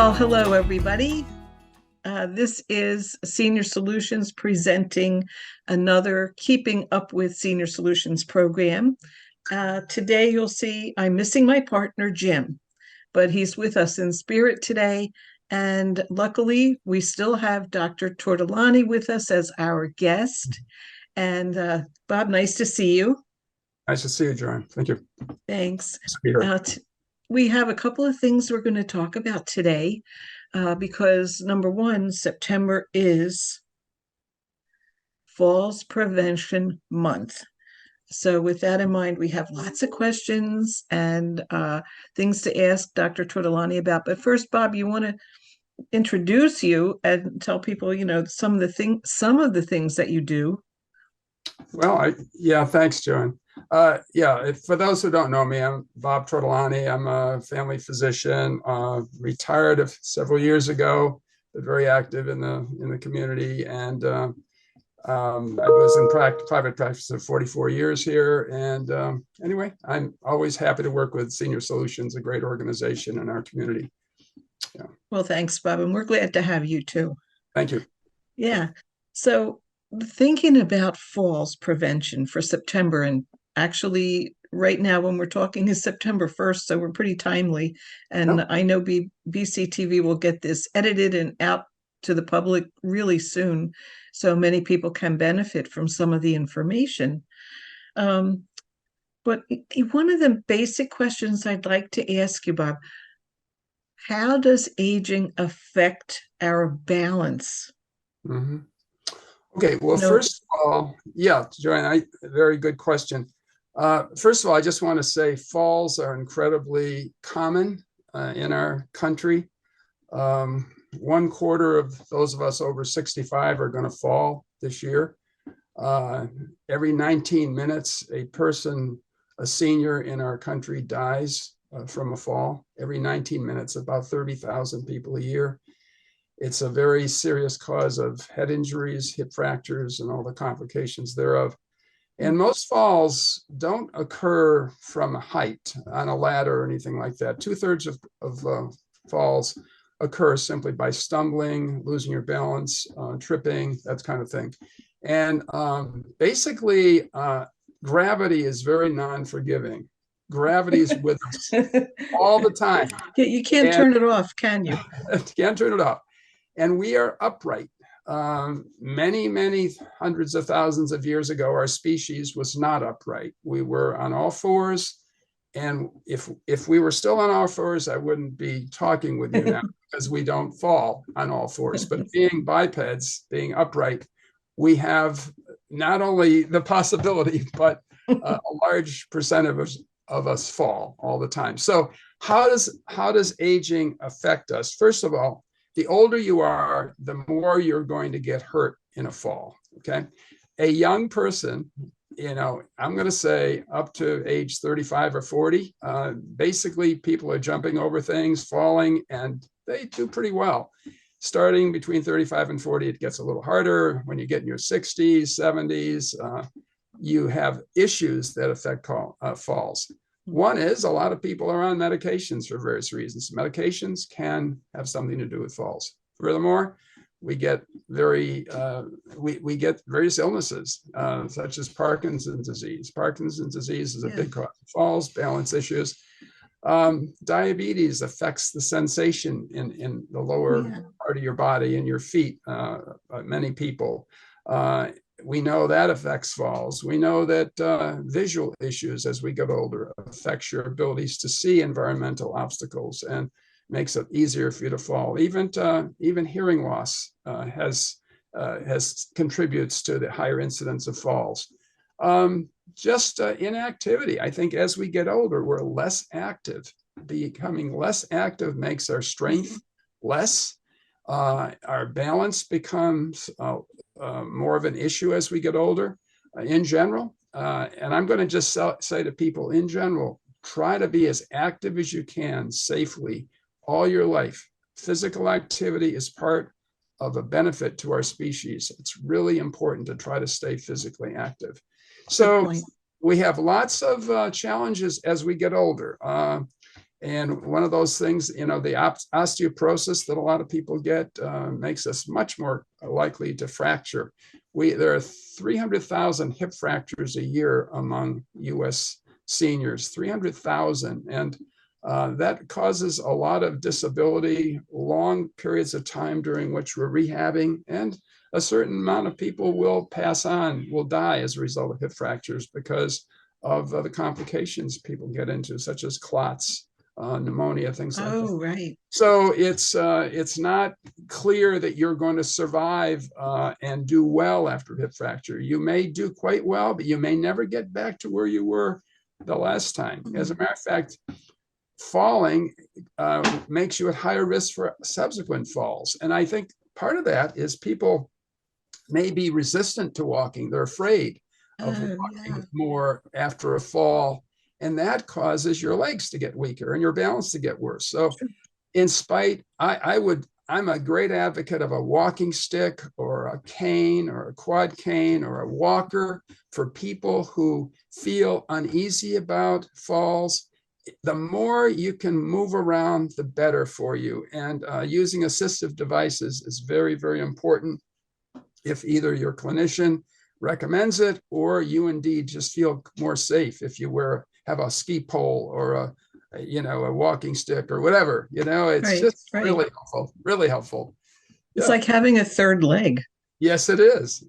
Well, hello, everybody. This is Senior Solutions presenting another Keeping Up with Senior Solutions program. Today, you'll see I'm missing my partner, Jim, but he's with us in spirit today. And luckily, we still have Dr. Tortolani with us as our guest. And Bob, nice to see you. Nice to see you, Joann. Thank you. Thanks. Nice to be here. We have a couple of things we're going to talk about today because number one, September is Falls Prevention Month. So with that in mind, we have lots of questions and things to ask Dr. Tortolani about. But first, Bob, you want to introduce you and tell people, some of the things that you do. Well, thanks, Joann. For those who don't know me, I'm Bob Tortolani. I'm a family physician, retired several years ago, but very active in the community. And I was in private practice for 44 years here. And anyway, I'm always happy to work with Senior Solutions, a great organization in our community. Yeah. Well, thanks, Bob. And we're glad to have you too. Thank you. Yeah. So thinking about falls prevention for September, and actually right now when we're talking is September 1st, so we're pretty timely. And I know BCTV will get this edited and out to the public really soon, so many people can benefit from some of the information. But one of the basic questions I'd like to ask you, Bob, how does aging affect our balance? Mm-hmm. Okay, well, first of all, Joann, very good question. First of all, I just want to say falls are incredibly common in our country. 1/4 of those of us over 65 are going to fall this year. Every 19 minutes, a senior in our country dies from a fall. Every 19 minutes, about 30,000 people a year. It's a very serious cause of head injuries, hip fractures, and all the complications thereof. And most falls don't occur from a height on a ladder or anything like that. 2/3 of falls occur simply by stumbling, losing your balance, tripping, that kind of thing. And basically, gravity is very non-forgiving. Gravity is with us all the time. You can't turn it off, can you? Can't turn it off. And we are upright. Many hundreds of thousands of years ago, our species was not upright. We were on all fours. And if we were still on all fours, I wouldn't be talking with you now because we don't fall on all fours. But being bipeds, being upright, we have not only the possibility, but a large percent of us fall all the time. So how does aging affect us? First of all, the older you are, the more you're going to get hurt in a fall, okay? A young person, I'm going to say up to age 35 or 40, basically people are jumping over things, falling, and they do pretty well. Starting between 35 and 40, it gets a little harder. When you get in your 60s, 70s, you have issues that affect falls. One is a lot of people are on medications for various reasons. Medications can have something to do with falls. Furthermore, we get various illnesses, such as Parkinson's disease. Parkinson's disease is a big cause of falls, balance issues. Diabetes affects the sensation in the lower part of your body, in your feet, many people. We know that affects falls. We know that visual issues as we get older affects your abilities to see environmental obstacles and makes it easier for you to fall. Even hearing loss contributes to the higher incidence of falls. Inactivity. I think as we get older, we're less active. Becoming less active makes our strength less. Our balance becomes more of an issue as we get older in general. And I'm going to just say to people in general, try to be as active as you can safely all your life. Physical activity is part of a benefit to our species. It's really important to try to stay physically active. So we have lots of challenges as we get older. And one of those things, the osteoporosis that a lot of people get makes us much more likely to fracture. There are 300,000 hip fractures a year among U.S. seniors, 300,000. And that causes a lot of disability, long periods of time during which we're rehabbing, and a certain amount of people will pass on, will die as a result of hip fractures because of the complications people get into, such as clots, pneumonia, things like that. Oh, right. So it's not clear that you're going to survive and do well after hip fracture. You may do quite well, but you may never get back to where you were the last time. As a matter of fact, falling makes you at higher risk for subsequent falls. And I think part of that is people may be resistant to walking. They're afraid of Oh, walking yeah. more after a fall. And that causes your legs to get weaker and your balance to get worse. So Sure. I'm a great advocate of a walking stick or a cane or a quad cane or a walker for people who feel uneasy about falls. The more you can move around, the better for you. And using assistive devices is very, very important if either your clinician recommends it or you indeed just feel more safe if you have a ski pole or a walking stick or whatever. It's Right, just right. really helpful, really helpful. It's Yeah. like having a third leg. Yes, it is.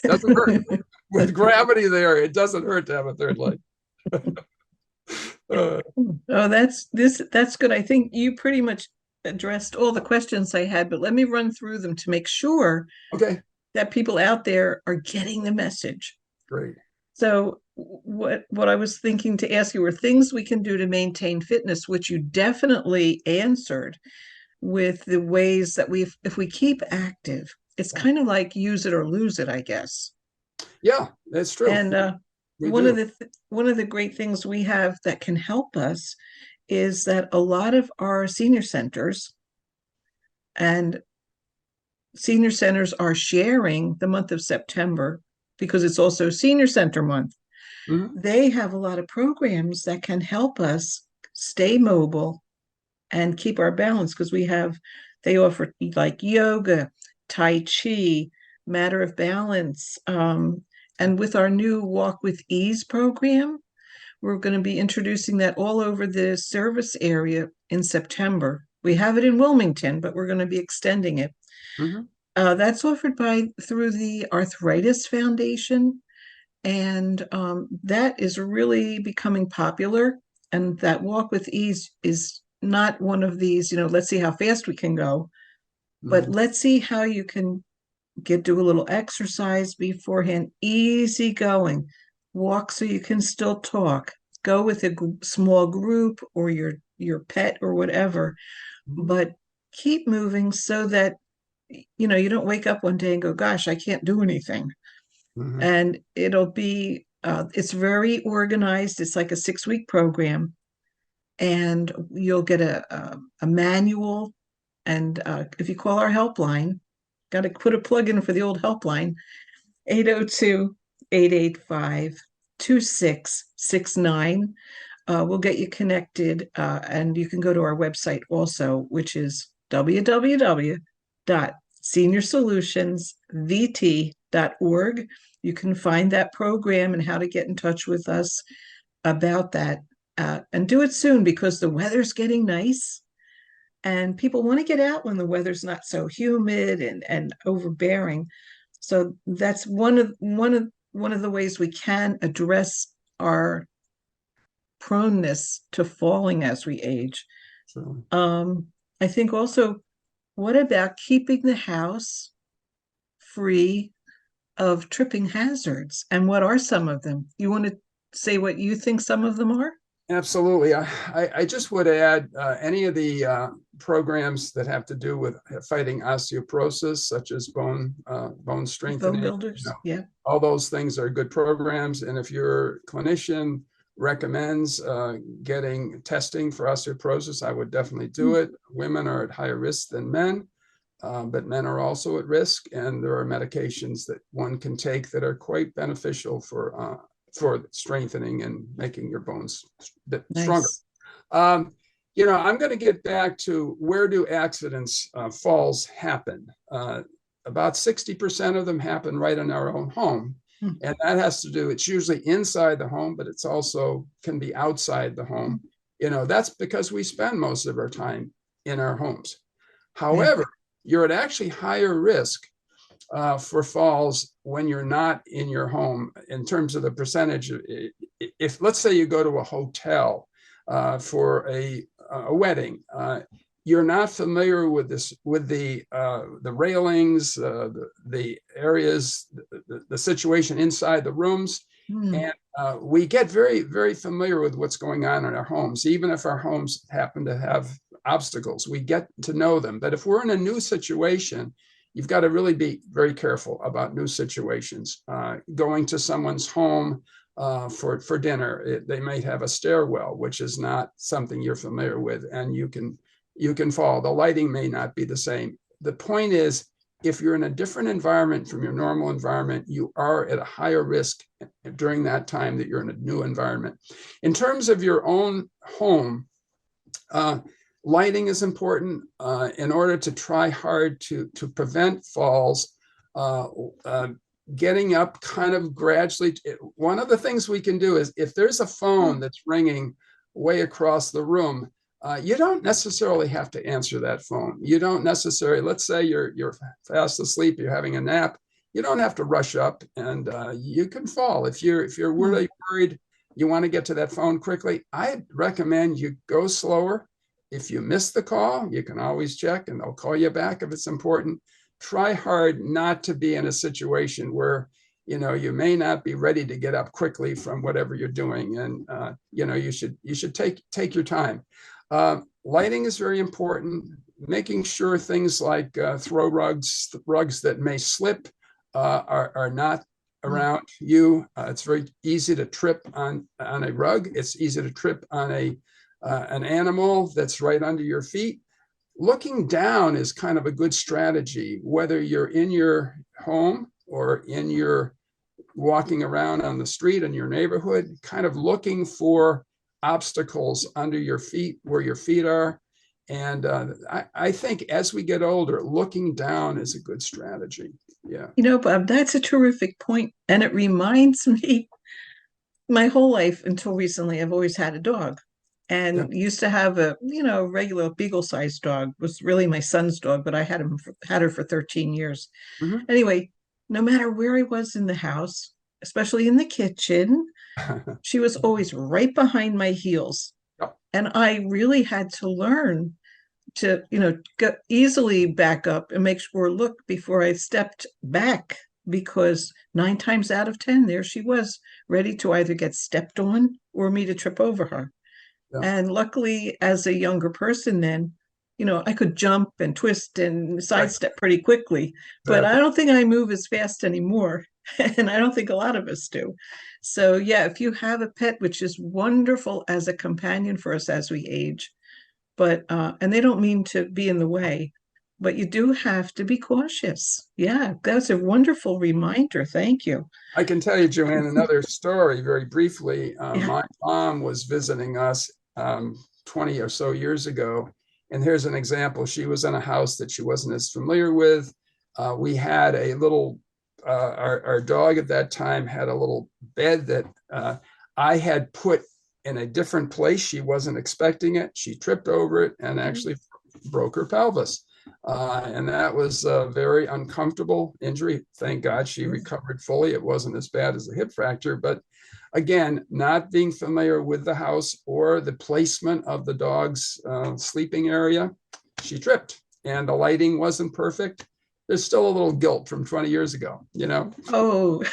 Doesn't hurt. With gravity there, it doesn't hurt to have a third leg. uh, Oh, that's good. I think you pretty much addressed all the questions I had, but let me run through them to make sure okay, that people out there are getting the message. great. So what I was thinking to ask you were things we can do to maintain fitness, which you definitely answered with the ways that if we keep active, it's kind of like use it or lose it, I guess. Yeah, that's true. And We do. one of the great things we have that can help us is that a lot of our and senior centers are sharing the month of September because it's also senior center month. Mhm. They have a lot of programs that can help us stay mobile and keep our balance because they offer like yoga, tai chi, matter of balance, and with our new walk with ease program, we're going to be introducing that all over the service area in September. We have it in Wilmington, but we're going to be extending it. Mhm. That's offered through the Arthritis Foundation, and that is really becoming popular. And that walk with ease is not one of these, let's see how fast we can go, but Mhm. let's see how you can do a little exercise beforehand, easy going, walk so you can still talk, go with a small group or your pet or whatever, Mhm. but keep moving so that you don't wake up one day and go, gosh, I can't do anything. Mhm. And it's very organized. It's like a 6-week program, and you'll get a manual. And if you call our helpline, got to put a plug in for the old helpline, 802-885-2669. We'll get you connected, and you can go to our website also, which is www.seniorsolutionsvt.org. You can find that program and how to get in touch with us about that. And do it soon because the weather's getting nice and people want to get out when the weather's not so humid and overbearing. So that's one of the ways we can address our proneness to falling as we age. So, Um, I think also, what about keeping the house free of tripping hazards? And what are some of them? You want to say what you think some of them are? absolutely. I just would add any of the programs that have to do with fighting osteoporosis, such as bone Bone strengthening. builders? Yeah. All those things are good programs. And if your clinician recommends getting testing for osteoporosis, I would definitely do it. Women are at higher risk than men, but men are also at risk. And there are medications that one can take that are quite beneficial for strengthening and making your bones a bit stronger. Nice. Um, I'm going to get back to where do accidents, falls happen. About 60% of them happen right in our own home. Mm. And that has to do, it's usually inside the home, but it's also can be outside the home. That's because we spend most of our time in our homes. Yeah. However, you're at actually higher risk for falls when you're not in your home in terms of the percentage. If let's say you go to a hotel for a wedding, you're not familiar with this, with the railings, the areas, the situation inside the rooms, Mm. and we get very, very familiar with what's going on in our homes, even if our homes happen to have obstacles. We get to know them. But if we're in a new situation, you've got to really be very careful about new situations. Going to someone's home for dinner, they might have a stairwell, which is not something you're familiar with, and you can fall. The lighting may not be the same. The point is, if you're in a different environment from your normal environment, you are at a higher risk during that time that you're in a new environment. In terms of your own home, lighting is important in order to try hard to prevent falls. Getting up kind of gradually. One of the things we can do is if there's a phone that's ringing way across the room, you don't necessarily have to answer that phone. You don't necessarily, let's say you're fast asleep, you're having a nap. You don't have to rush up, and you can fall. If you're Mm. really worried, you want to get to that phone quickly, I recommend you go slower. If you miss the call, you can always check, and they'll call you back if it's important. Try hard not to be in a situation where you may not be ready to get up quickly from whatever you're doing, and you should take your time. Lighting is very important. Making sure things like throw rugs that may slip, are not Mm. around you. It's very easy to trip on a rug. It's easy to trip on an animal that's right under your feet. Looking down is kind of a good strategy, whether you're in your home or in your walking around on the street in your neighborhood, kind of looking for obstacles under your feet, where your feet are. And I think as we get older, looking down is a good strategy. Yeah. Bob, that's a terrific point. And it reminds me, my whole life until recently, I've always had a dog Yeah. and used to have a, regular beagle-sized dog. It was really my son's dog, but I had her for 13 years. Mhm. Anyway, no matter where I was in the house, especially in the kitchen, she was always right behind my heels. Yep. And I really had to learn to, go easily back up and make sure look before I stepped back, because 9 times out of 10, there she was, ready to either get stepped on or me to trip over her. Yeah. And luckily, as a younger person, then, I could jump and twist and Right. sidestep pretty quickly, but I Exactly. don't think I move as fast anymore. And I don't think a lot of us do. So, yeah, if you have a pet, which is wonderful as a companion for us as we age, but and they don't mean to be in the way, but you do have to be cautious. Yeah, that's a wonderful reminder. Thank you. I can tell you, Joanne, another story very briefly. Yeah. My mom was visiting us 20 or so years ago. And here's an example. She was in a house that she wasn't as familiar with. We had a little, our dog at that time had a little bed that I had put in a different place. She wasn't expecting it. She tripped over it and actually broke her pelvis. And that was a very uncomfortable injury. Thank God she recovered fully. It wasn't as bad as a hip fracture, but again, not being familiar with the house or the placement of the dog's sleeping area, she tripped, and the lighting wasn't perfect. There's still a little guilt from 20 years ago. Oh,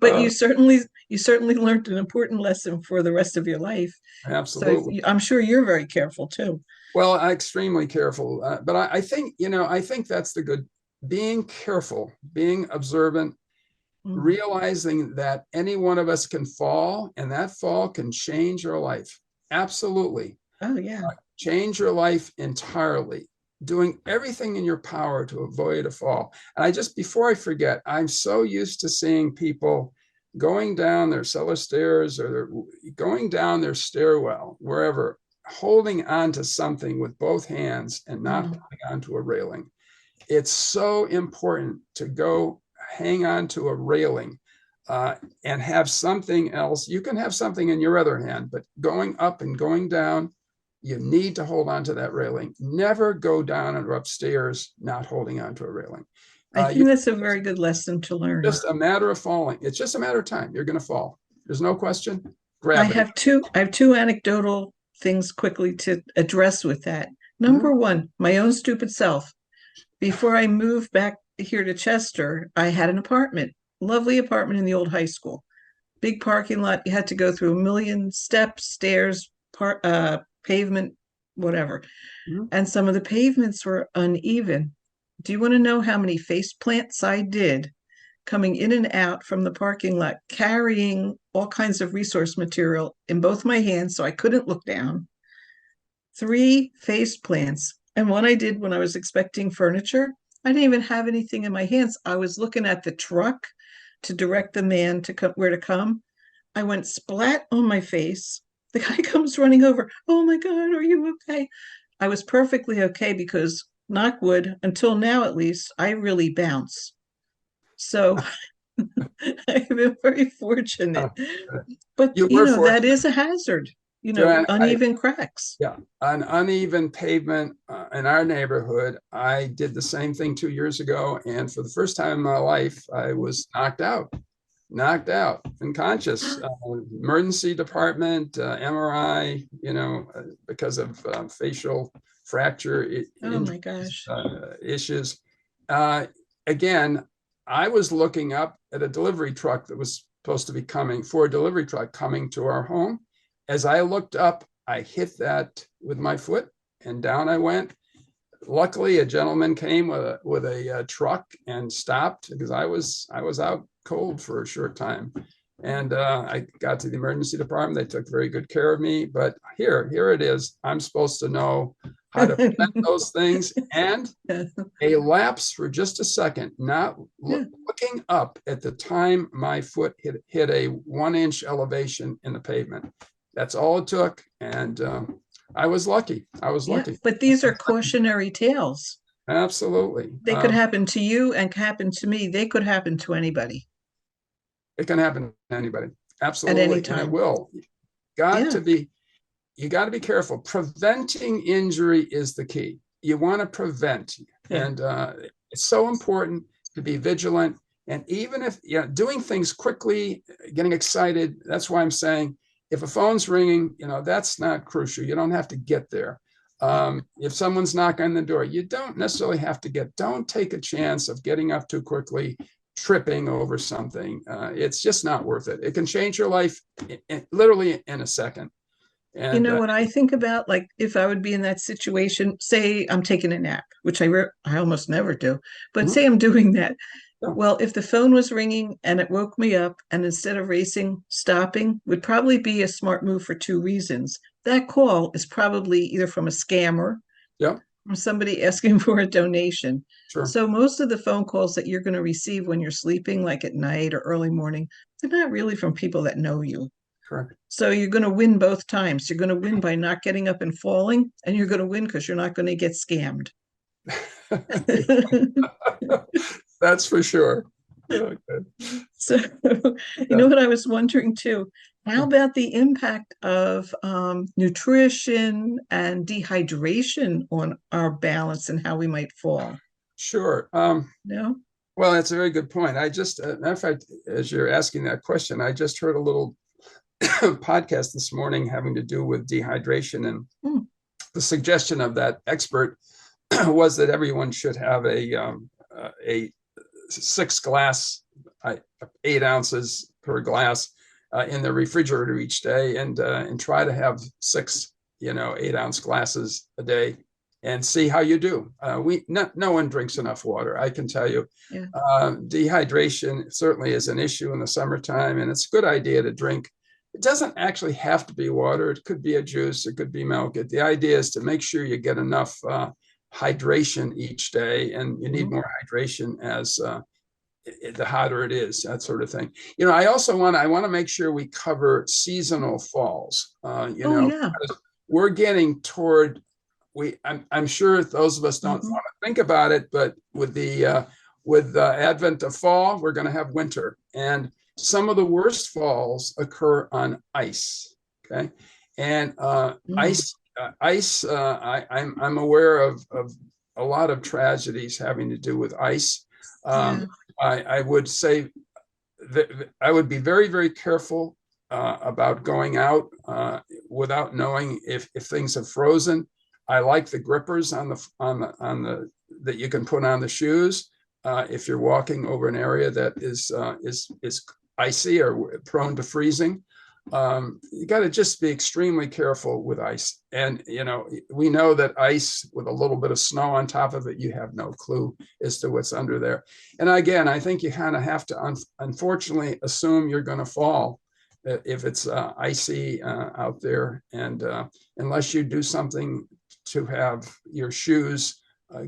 but uh, you certainly learned an important lesson for the rest of your life. So absolutely. I'm sure you're very careful too. Well, extremely careful. But I think, I think that's the good, being careful, being observant, Mm. realizing that any one of us can fall, and that fall can change your life. Absolutely. Oh, yeah. Change your life entirely, doing everything in your power to avoid a fall. And before I forget, I'm so used to seeing people going down their cellar stairs or going down their stairwell, wherever, holding on to something with both hands and not Mm. holding on to a railing. It's so important to go hang on to a railing and have something else. You can have something in your other hand, but going up and going down, you need to hold on to that railing. Never go down or upstairs not holding on to a railing. I You think that's a very good lesson to learn. just a matter of falling. It's just a matter of time. You're going to fall. There's no question. I Gravity. have two anecdotal things quickly to address with that. Mhm. Number one, my own stupid self. Before I moved back here to Chester, I had an apartment, lovely apartment in the old high school. Big parking lot. You had to go through a million steps, stairs, pavement, whatever. Mhm. And some of the pavements were uneven. Do you want to know how many face plants I did coming in and out from the parking lot, carrying all kinds of resource material in both my hands so I couldn't look down? 3 face plants. And one I did when I was expecting furniture. I didn't even have anything in my hands. I was looking at the truck to direct the man to come where to come. I went splat on my face. The guy comes running over. Oh my God, are you okay? I was perfectly okay because, knock wood, until now at least, I really bounce. So I've been very Uh, fortunate. But, You were that fortunate, is a hazard, Joanne. uneven cracks. Yeah, on uneven pavement in our neighborhood, I did the same thing 2 years ago, and for the first time in my life, I was knocked out, unconscious. Emergency department, MRI, because of facial fracture Oh my injuries, gosh. issues. Uh, Again, I was looking up at a delivery truck that was supposed to be coming for a delivery truck coming to our home. As I looked up, I hit that with my foot and down I went. Luckily, a gentleman came with a truck and stopped because I was out cold for a short time, and I got to the emergency department. They took very good care of me. But here it is. I'm supposed to know how to prevent those things, and a lapse for just a second, not Yeah. looking up at the time my foot hit a 1 inch elevation in the pavement. That's all it took, and I was lucky. I was Yeah. lucky. But these are cautionary tales. Absolutely. They could happen to you and happen to me. They could happen to anybody It can happen to anybody. at any Absolutely. And it time. will. Got Yeah. to be, you got to be careful. Preventing injury is the key. You want to prevent. Yeah. And it's so important to be vigilant. And even if, doing things quickly, getting excited, that's why I'm saying if a phone's ringing, that's not crucial. You don't have to get there. If someone's knocking on the door, you don't necessarily have to don't take a chance of getting up too quickly, tripping over something. It's just not worth it. It can change your life literally in a second. You And know what I think about? Like if I would be in that situation, say I'm taking a nap, which I almost never do, but mhm, say I'm doing that. yeah, Well, if the phone was ringing and it woke me up, and instead of racing, stopping would probably be a smart move for 2 reasons. That call is probably either from a scammer yeah, or somebody asking for a donation. sure, So most of the phone calls that you're going to receive when you're sleeping, like at night or early morning, they're not really from people that know you. correct. So you're going to win both times. You're going to win by not getting up and falling, and you're going to win because you're not going to get scammed. That's for sure. Okay. So, Yeah, what I was wondering too, how about the impact of nutrition and dehydration on our balance and how we might fall? sure. No? Well, that's a very good point. Matter of fact, as you're asking that question, I just heard a little podcast this morning having to do with dehydration, and Hmm. the suggestion of that expert was that everyone should have a 6 glass, 8 ounces per glass in the refrigerator each day, and try to have six 8 ounce glasses a day and see how you do. No one drinks enough water, I can tell you. Yeah. Dehydration certainly is an issue in the summertime, and it's a good idea to drink. It doesn't actually have to be water. It could be a juice. It could be milk. The idea is to make sure you get enough hydration each day, and you need Mhm. more hydration as the hotter it is, that sort of thing. I also want to make sure we cover seasonal falls. Oh, yeah. we're getting toward, I'm sure those of us don't Mhm. want to think about it, but with the advent of fall, we're going to have winter, and some of the worst falls occur on ice. Okay, and Mm. I'm aware of a lot of tragedies having to do with ice. Um, Yeah. I would say I would be very, very careful about going out without knowing if things have frozen. I like the grippers on the that you can put on the shoes if you're walking over an area that is icy or prone to freezing. You got to just be extremely careful with ice. And, we know that ice with a little bit of snow on top of it, you have no clue as to what's under there. And again, I think you kind of have to, unfortunately, assume you're going to fall if it's icy out there. And unless you do something to have your shoes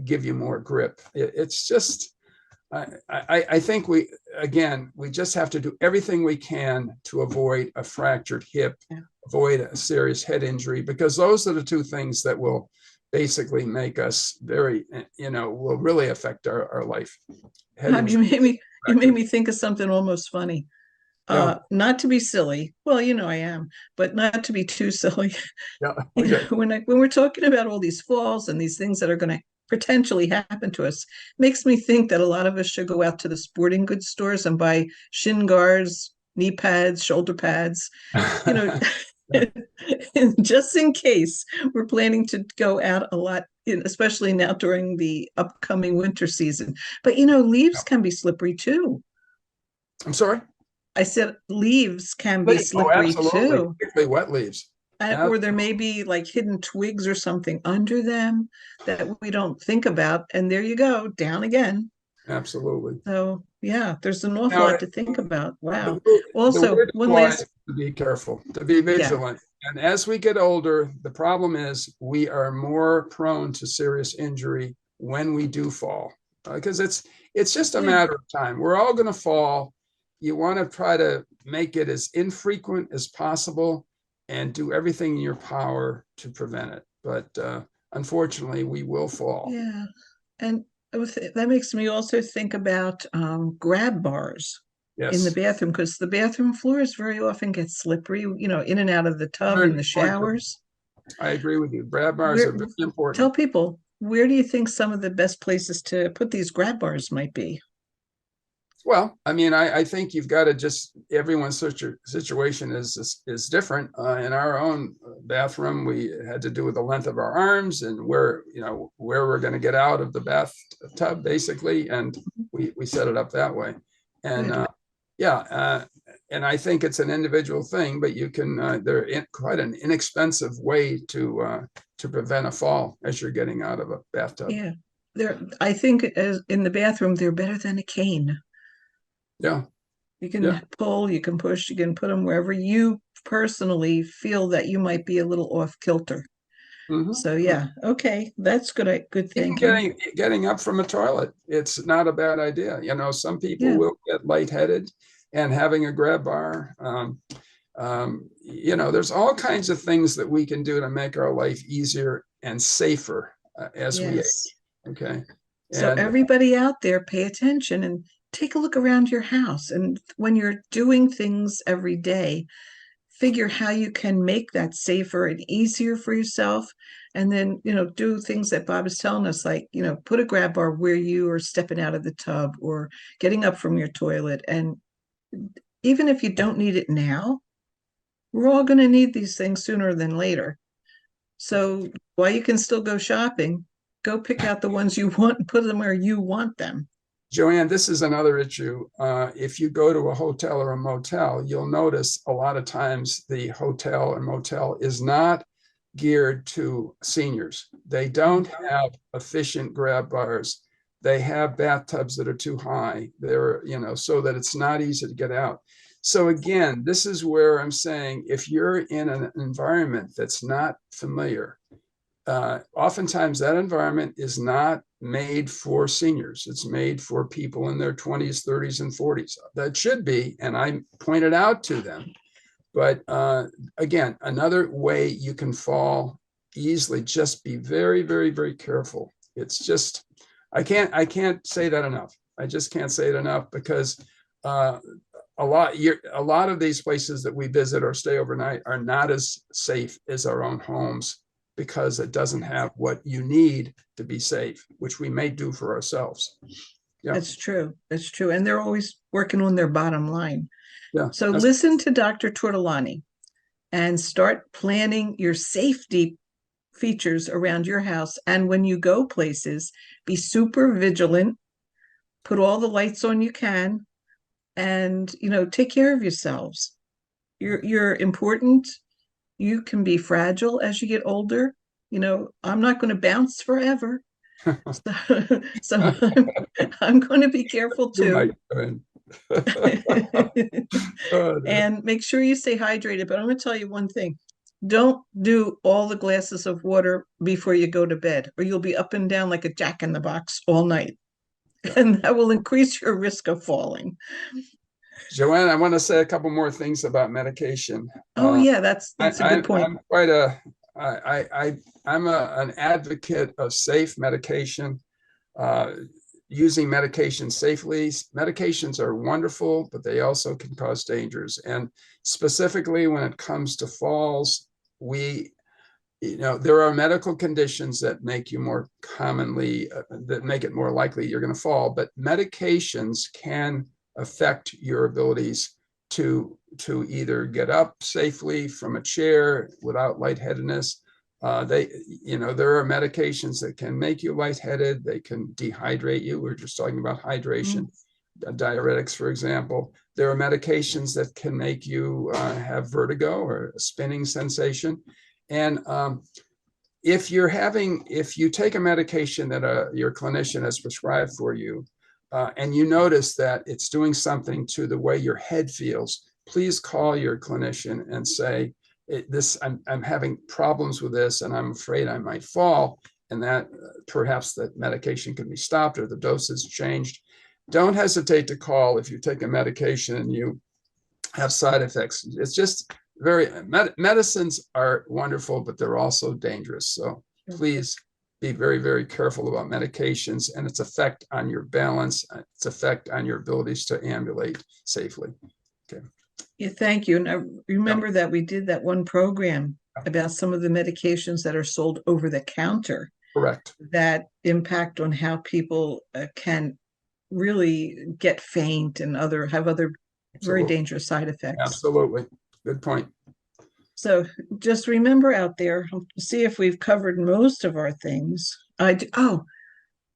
give you more grip, it's just, I think we just have to do everything we can to avoid a fractured hip, Yeah. avoid a serious head injury, because those are the two things that will basically make us very, will really affect our life. Head God, injury, you made fractured. me think of something almost funny. Yeah, Not to be silly. Well, I am, but not to be too silly. yeah, okay. When we're talking about all these falls and these things that are going to potentially happen to us, makes me think that a lot of us should go out to the sporting goods stores and buy shin guards, knee pads, shoulder pads, you know, just in case we're planning to go out a lot, especially now during the upcoming winter season. But leaves can be slippery too. I'm sorry. I said leaves can be Oh, slippery absolutely, too. particularly wet leaves. Or there may be like hidden twigs or something under them that we don't think about. And there you go, down again. Absolutely. So, yeah, there's an awful Now, lot to think about. the, Wow. the Also, word one applies last, to be careful, to be yeah, vigilant. And as we get older, the problem is we are more prone to serious injury when we do fall, because it's just a yeah, matter of time. We're all going to fall. You want to try to make it as infrequent as possible and do everything in your power to prevent it. But unfortunately, we will fall. yeah. And that makes me also think about grab bars in the Yes, bathroom because the bathroom floors very often get slippery, in and out of the tub very in the important. showers. I agree with you. Grab bars are Where very important. Tell people, where do you think some of the best places to put these grab bars might be? Well, I mean, I think you've got to just everyone's situation is different. In our own bathroom, we had to do with the length of our arms and where we're going to get out of the bathtub, basically, and we set it up that way. And Good. yeah, and I think it's an individual thing, but you can they're quite an inexpensive way to prevent a fall as you're getting out of a bathtub. Yeah. I think as in the bathroom, they're better than a cane. Yeah, You yeah. can pull, you can push, you can put them wherever you personally feel that you might be a little off kilter. So Mm-hmm. yeah, okay, that's good Even thinking. getting up from a toilet, it's not a bad idea. Some people Yeah, will get lightheaded, and having a grab bar. There's all kinds of things that we can do to make our life easier and safer as we yes. age. Okay, So and everybody out there, pay attention and take a look around your house. And when you're doing things every day, figure how you can make that safer and easier for yourself. And then, do things that Bob is telling us, like, put a grab bar where you are stepping out of the tub or getting up from your toilet. And even if you don't need it now, we're all going to need these things sooner than later. So while you can still go shopping, go pick out the ones you want and put them where you want them. Joann, this is another issue. If you go to a hotel or a motel, you'll notice a lot of times the hotel or motel is not geared to seniors. They don't have efficient grab bars. They have bathtubs that are too high. They're, so that it's not easy to get out. So again, this is where I'm saying if you're in an environment that's not familiar, oftentimes that environment is not made for seniors. It's made for people in their 20s, 30s, and 40s. That should be, and I pointed out to them But again, another way you can fall easily, just be very, very, very careful. It's just, I can't say that enough. I just can't say it enough, because uh, a lot of these places that we visit or stay overnight are not as safe as our own homes, because it doesn't have what you need to be safe, which we may do for ourselves. Yeah, That's true. That's true. And they're always working on their bottom line. yeah, So that's listen to Dr. Tortolani and start planning your safety features around your house. And when you go places, be super vigilant, put all the lights on you can, and take care of yourselves. You're important. You can be fragile as you get older. I'm not going to bounce forever. So, so I'm going to be careful you too. might. Oh, dear. And make sure you stay hydrated. But I'm going to tell you one thing. Don't do all the glasses of water before you go to bed, or you'll be up and down like a jack in the box all night. Yeah. And that will increase your risk of falling. Joanne, I want to say a couple more things about medication. Oh yeah, that's a good point. I'm quite a I'm an advocate of safe medication, uh, using medication safely. Medications are wonderful, but they also can cause dangers. And specifically when it comes to falls, we there are medical conditions that make you more commonly that make it more likely you're going to fall, but medications can affect your abilities to either get up safely from a chair without lightheadedness. There are medications that can make you lightheaded. They can dehydrate you. We're just talking about hydration. Mm. Diuretics, for example. There are medications that can make you have vertigo or a spinning sensation. And if you take a medication that your clinician has prescribed for you, and you notice that it's doing something to the way your head feels, please call your clinician and say, I'm having problems with this, and I'm afraid I might fall, and that perhaps that medication can be stopped or the dosage changed. Don't hesitate to call if you take a medication and you have side effects. It's just medicines are wonderful, but they're also dangerous. So please be very, very careful about medications and its effect on your balance, its effect on your abilities to ambulate safely. Okay. Yeah, thank you. And I Yeah, remember that we did that one program about some of the medications that are sold over the counter correct. that impact on how people can really get faint and have other very Absolutely. dangerous side effects. Absolutely. Good point. So just remember out there, see if we've covered most of our things.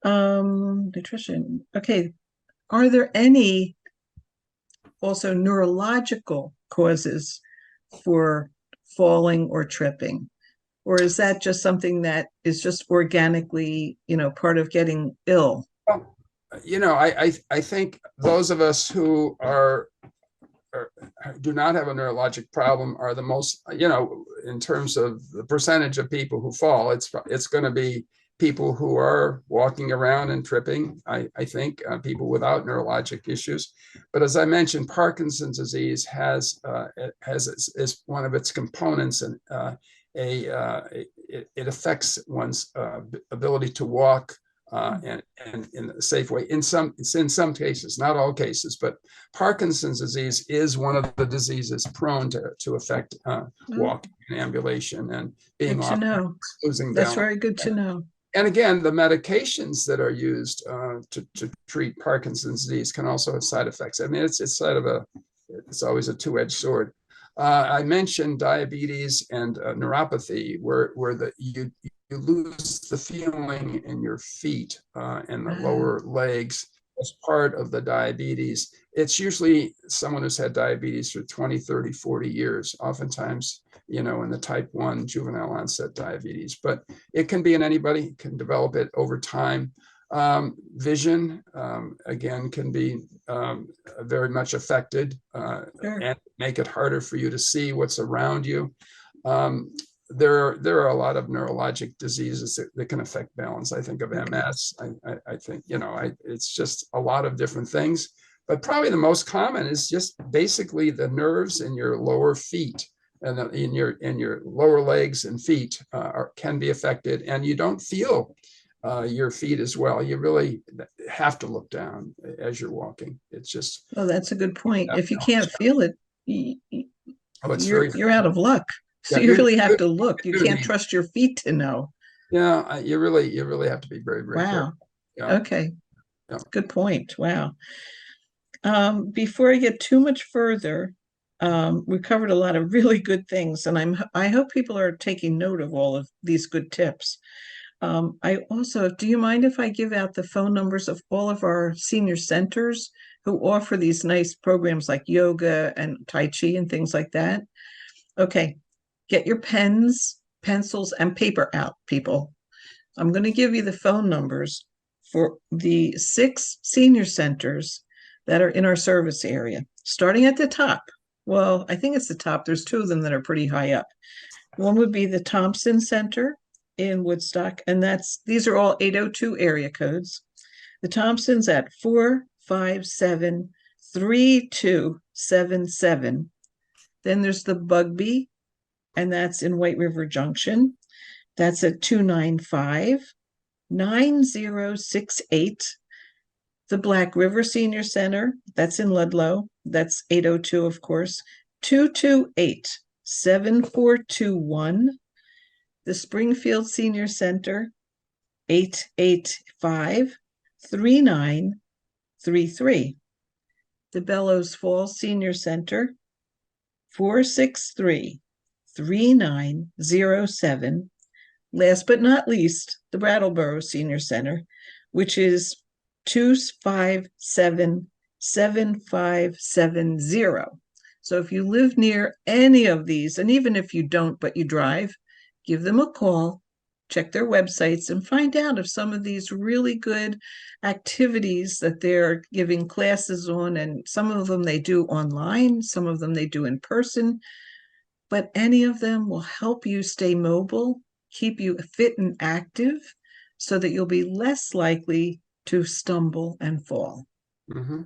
Nutrition. Okay. Are there any also neurological causes for falling or tripping? Or is that just something that is just organically, part of getting ill? Well, I think those of us who do not have a neurologic problem are the most, in terms of the percentage of people who fall, it's going to be people who are walking around and tripping. I think people without neurologic issues. But as I mentioned, Parkinson's disease has is one of its components, and it affects one's ability to walk and in a safe way. In some cases, not all cases, but Parkinson's disease is one of the diseases prone to affect Oh, walking and ambulation and being good to off, know. losing That's balance. very good to know. And again, the medications that are used to treat Parkinson's disease can also have side effects. I mean, it's always a two-edged sword. I mentioned diabetes and neuropathy, where you lose the feeling in your feet and the Ah, lower legs as part of the diabetes. It's usually someone who's had diabetes for 20, 30, 40 years, oftentimes, in the type 1 juvenile onset diabetes. But it can be in anybody, can develop it over time. Vision, again, can be very much affected sure. and make it harder for you to see what's around you. Um, there are a lot of neurologic diseases that can affect balance. I think of Okay. MS. I think, it's just a lot of different things. But probably the most common is just basically the nerves in your lower feet and in your lower legs and feet can be affected, and you don't feel your feet as well. You really have to look down as you're walking. It's just Oh, that's a good point. If you can't feel it, oh, it's very you're out of luck. yeah. So you really have to look. You can't You're trust your feet to know. yeah. You really have to be very very careful. Wow. Yeah, Okay. yeah. Good point. Wow. Before I get too much further, we covered a lot of really good things, and I hope people are taking note of all of these good tips. I also, do you mind if I give out the phone numbers of all of our senior centers who offer these nice programs like yoga and Tai Chi and things like that? Okay, get your pens, pencils, and paper out, people. I'm going to give you the phone numbers for the 6 senior centers that are in our service area, starting at the top. Well, I think it's the top. There's 2 of them that are pretty high up. One would be the Thompson Center in Woodstock, and these are all 802 area codes. The Thompson's at 457-3277. Then there's the Bugby, and that's in White River Junction. That's at 295-9068. The Black River Senior Center, that's in Ludlow. That's 802, of course. 228-7421. The Springfield Senior Center, 885-3933. The Bellows Falls Senior Center, 463-3907. Last but not least, the Brattleboro Senior Center, which is 257-7570. So if you live near any of these, and even if you don't, but you drive, give them a call, check their websites, and find out if some of these really good activities that they're giving classes on, and some of them they do online, some of them they do in person, but any of them will help you stay mobile, keep you fit and active, so that you'll be less likely to stumble and fall. Mm-hmm.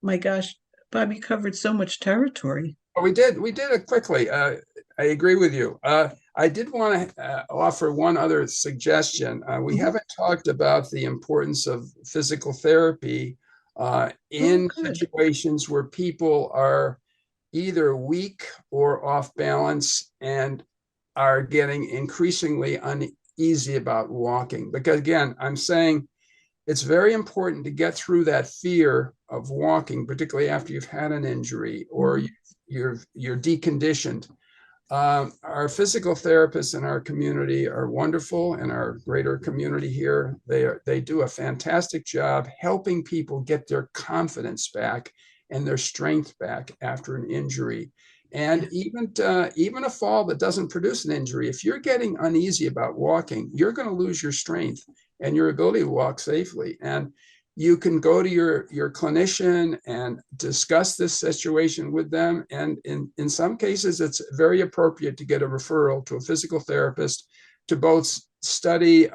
My gosh, Bob, you covered so much territory. Oh, we did it quickly. I agree with you. I did want to offer one other suggestion. We Mhm. haven't talked about the importance of physical therapy Oh, in good. situations where people are either weak or off balance and are getting increasingly uneasy about walking. Because again, I'm saying it's very important to get through that fear of walking, particularly after you've had an injury or Mhm. you're deconditioned. Our physical therapists in our community are wonderful, in our greater community here. They do a fantastic job helping people get their confidence back and their strength back after an injury. And even a fall that doesn't produce an injury, if you're getting uneasy about walking, you're going to lose your strength and your ability to walk safely. And you can go to your clinician and discuss this situation with them. And in some cases, it's very appropriate to get a referral to a physical therapist to both study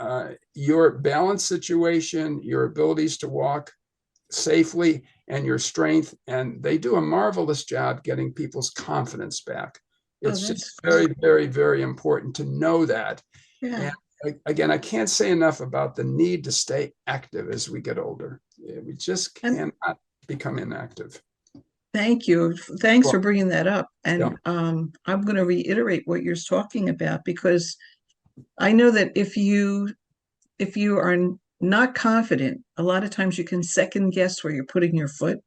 your balance situation, your abilities to walk safely, and your strength. And they do a marvelous job getting people's confidence back. Oh, It's that's just very, great. very, very important to know that. Yeah. And again, I can't say enough about the need to stay active as we get older. We just And cannot become inactive. thank you. Thanks Well, for bringing that up. yeah. And I'm going to reiterate what you're talking about, because I know that if you are not confident, a lot of times you can second guess where you're putting your foot,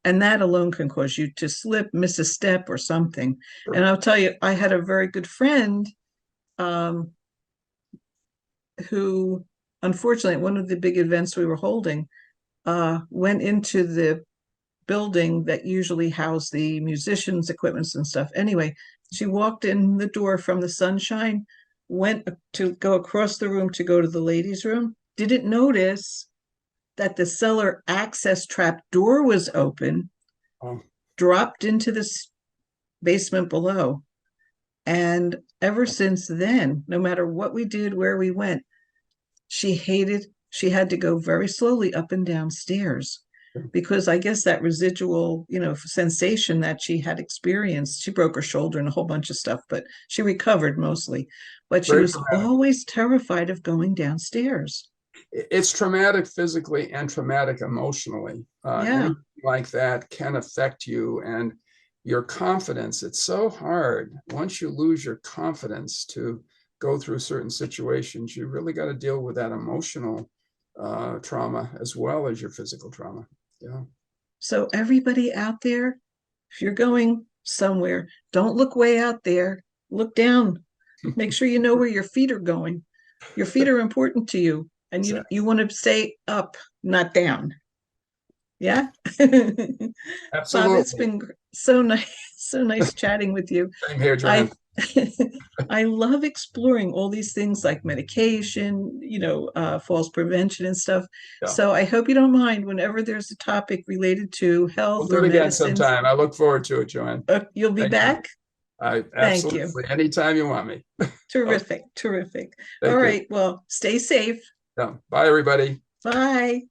and that alone can cause you to slip, miss a step or something. And Sure. I'll tell you, I had a very good friend um, who, unfortunately, at one of the big events we were holding, went into the building that usually housed the musicians' equipments and stuff. Anyway, she walked in the door from the sunshine, went to go across the room to go to the ladies' room, didn't notice that the cellar access trap door was open, Oh, dropped into this basement below. And ever since then, no matter what we did, where we went, she had to go very slowly up and down stairs. because I guess that residual, sensation that she had experienced, she broke her shoulder and a whole bunch of stuff, but she recovered mostly. But she Very was traumatic. always terrified of going downstairs. It's traumatic physically and traumatic emotionally. Yeah. Anything like that can affect you and your confidence. It's so hard once you lose your confidence to go through certain situations. You really got to deal with that emotional trauma as well as your physical trauma. Yeah. So everybody out there, if you're going somewhere, don't look way out there. Look down. Make sure you know where your feet are going. Your feet are important to you, and you Exactly. want to stay up, not down. Yeah. Bob, it's Absolutely. been so nice, so nice chatting with you. Same here, Joann. I I love exploring all these things like medication, falls prevention and stuff. Yeah. So I hope you don't mind whenever there's a topic related to We'll health do or it again medicine. sometime. I look forward to it, Joann. You'll be Thank you. back. I Thank you. absolutely anytime you want me. Okay, Terrific, terrific. All thank you. right. Well, stay safe. Yeah. Bye, everybody. Bye.